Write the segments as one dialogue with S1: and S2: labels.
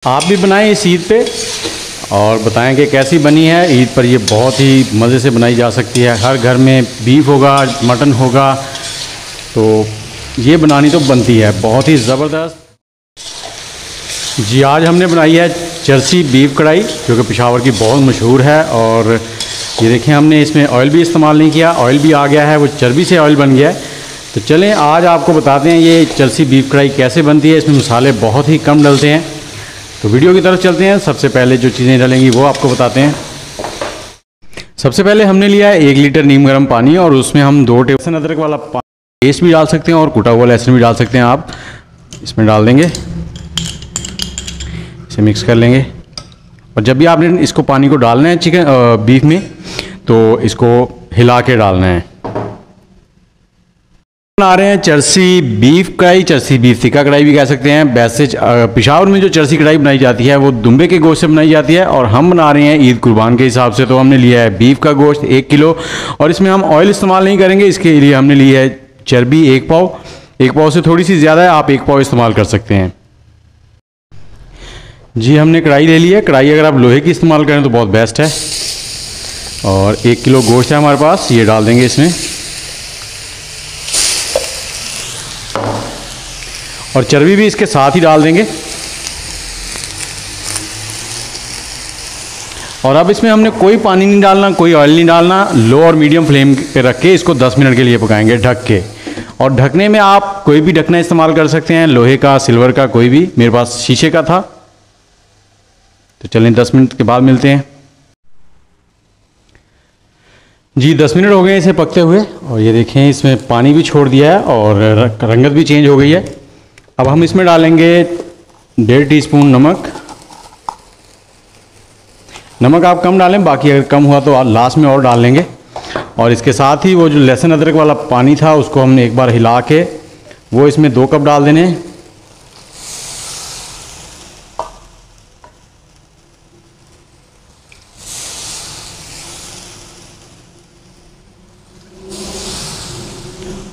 S1: आप भी बनाएं इस ईद पे और बताएं कि कैसी बनी है। ईद पर ये बहुत ही मज़े से बनाई जा सकती है। हर घर में बीफ होगा, मटन होगा, तो ये बनानी तो बनती है, बहुत ही ज़बरदस्त। जी आज हमने बनाई है जर्सी बीफ कढ़ाई, जो कि पेशावर की बहुत मशहूर है। और ये देखें, हमने इसमें ऑयल भी इस्तेमाल नहीं किया, ऑयल भी आ गया है, वो चर्बी से ऑयल बन गया है। तो चलें आज आपको बताते हैं ये जर्सी बीफ कढ़ाई कैसे बनती है। इसमें मसाले बहुत ही कम डलते हैं, तो वीडियो की तरफ चलते हैं। सबसे पहले जो चीज़ें डलेंगी वो आपको बताते हैं। सबसे पहले हमने लिया है 1 लीटर नीम गर्म पानी और उसमें हम 2 टेबल स्पून अदरक वाला पेस्ट भी डाल सकते हैं और कुटा हुआ लहसुन भी डाल सकते हैं। आप इसमें डाल देंगे, इसे मिक्स कर लेंगे। और जब भी आपने इसको पानी को डालना है बीफ में, तो इसको हिला के डालना है। बना रहे हैं जर्सी बीफ कढ़ाई, जर्सी बीफ तिक्का कढ़ाई भी कह सकते हैं। वैसे पेशावर में जो जर्सी कढ़ाई बनाई जाती है वो दुम्बे के गोश्त से बनाई जाती है, और हम बना रहे हैं ईद कुर्बान के हिसाब से। तो हमने लिया है बीफ का गोश्त 1 किलो, और इसमें हम ऑयल इस्तेमाल नहीं करेंगे। इसके लिए हमने ली है चर्बी 1 पाव, 1 पाव से थोड़ी सी ज़्यादा है, आप 1 पाव इस्तेमाल कर सकते हैं। जी हमने कढ़ाई ले ली है। कढ़ाई अगर आप लोहे की इस्तेमाल करें तो बहुत बेस्ट है। और 1 किलो गोश्त है हमारे पास, ये डाल देंगे इसमें। और चर्बी भी इसके साथ ही डाल देंगे। और अब इसमें हमने कोई पानी नहीं डालना, कोई ऑयल नहीं डालना। लो और मीडियम फ्लेम पे रख के इसको 10 मिनट के लिए पकाएंगे ढक के। और ढकने में आप कोई भी ढकना इस्तेमाल कर सकते हैं, लोहे का, सिल्वर का, कोई भी। मेरे पास शीशे का था। तो चलें 10 मिनट के बाद मिलते हैं। जी 10 मिनट हो गए इसे पकते हुए, और ये देखें इसमें पानी भी छोड़ दिया है और रंगत भी चेंज हो गई है। अब हम इसमें डालेंगे 1.5 टीस्पून नमक। नमक आप कम डालें, बाकी अगर कम हुआ तो लास्ट में और डाल लेंगे। और इसके साथ ही वो जो लहसुन अदरक वाला पानी था उसको हमने एक बार हिला के वो इसमें 2 कप डाल देने।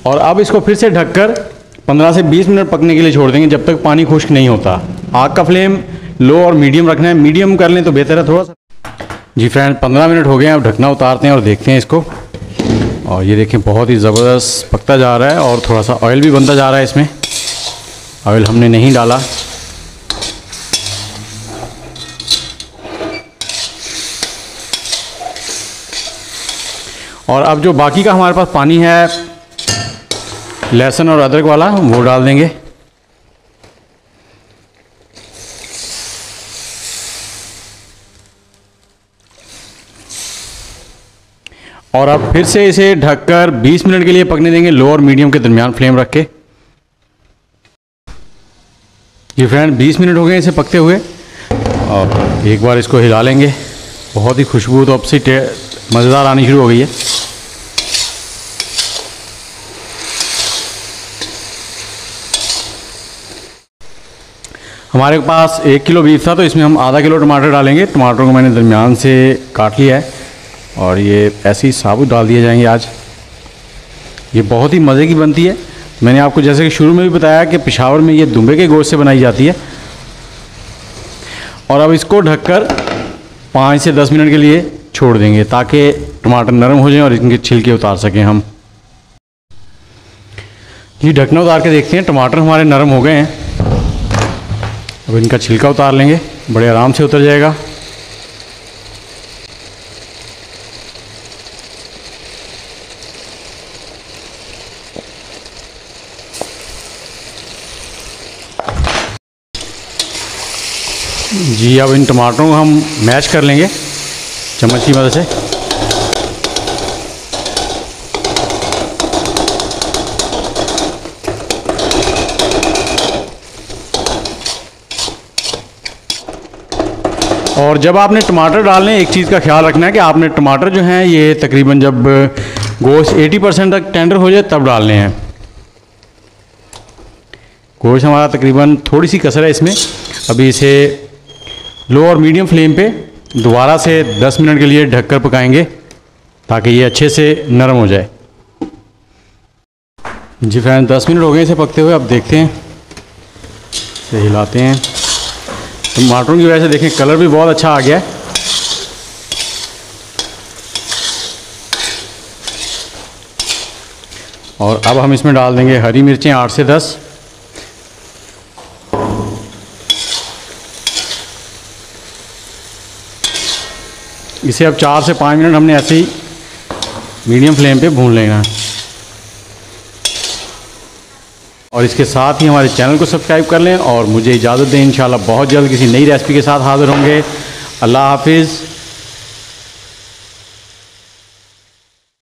S1: और अब इसको फिर से ढककर 15 से 20 मिनट पकने के लिए छोड़ देंगे, जब तक पानी खुश्क नहीं होता। आग का फ्लेम लो और मीडियम रखना है, मीडियम कर लें तो बेहतर है थोड़ा सा। जी फ्रेंड 15 मिनट हो गए हैं, अब ढकना उतारते हैं और देखते हैं इसको। और ये देखें बहुत ही ज़बरदस्त पकता जा रहा है और थोड़ा सा ऑयल भी बनता जा रहा है इसमें। ऑयल हमने नहीं डाला। और अब जो बाकी का हमारे पास पानी है लहसुन और अदरक वाला, वो डाल देंगे। और अब फिर से इसे ढककर 20 मिनट के लिए पकने देंगे, लो और मीडियम के दरमियान फ्लेम रख के। ये फ्रेंड 20 मिनट हो गए इसे पकते हुए, और एक बार इसको हिला लेंगे। बहुत ही खुशबू तो अब से मज़ेदार आनी शुरू हो गई है। हमारे पास 1 किलो बीफ था, तो इसमें हम आधा किलो टमाटर डालेंगे। टमाटरों को मैंने दरमियान से काट लिया है और ये ऐसे ही साबुत डाल दिए जाएंगे आज। ये बहुत ही मज़े की बनती है। मैंने आपको जैसे कि शुरू में भी बताया कि पेशावर में ये दुम्बे के गोश्त से बनाई जाती है। और अब इसको ढककर 5 से 10 मिनट के लिए छोड़ देंगे, ताकि टमाटर नरम हो जाएं और इनके छिलके उतार सकें हम। ये ढकना उतार के देखते हैं, टमाटर हमारे नरम हो गए हैं। अब इनका छिलका उतार लेंगे, बड़े आराम से उतर जाएगा। जी अब इन टमाटरों को हम मैश कर लेंगे चम्मच की मदद से। और जब आपने टमाटर डालने, एक चीज़ का ख्याल रखना है कि आपने टमाटर जो हैं ये तकरीबन जब गोश्त 80% तक टेंडर हो जाए तब डालने हैं। गोश्त हमारा तकरीबन थोड़ी सी कसर है इसमें। अभी इसे लो और मीडियम फ्लेम पे दोबारा से 10 मिनट के लिए ढककर पकाएंगे, ताकि ये अच्छे से नरम हो जाए। जी फ्रेंड 10 मिनट हो गए इसे पकते हुए। अब देखते हैं, इसे हिलाते हैं। टमाटरों की वजह से देखें कलर भी बहुत अच्छा आ गया है। और अब हम इसमें डाल देंगे हरी मिर्चें 8 से 10। इसे अब 4 से 5 मिनट हमने ऐसे ही मीडियम फ्लेम पे भून लेना है। और इसके साथ ही हमारे चैनल को सब्सक्राइब कर लें और मुझे इजाज़त दें। इंशाल्लाह बहुत जल्द किसी नई रेसिपी के साथ हाज़िर होंगे। अल्लाह हाफिज़।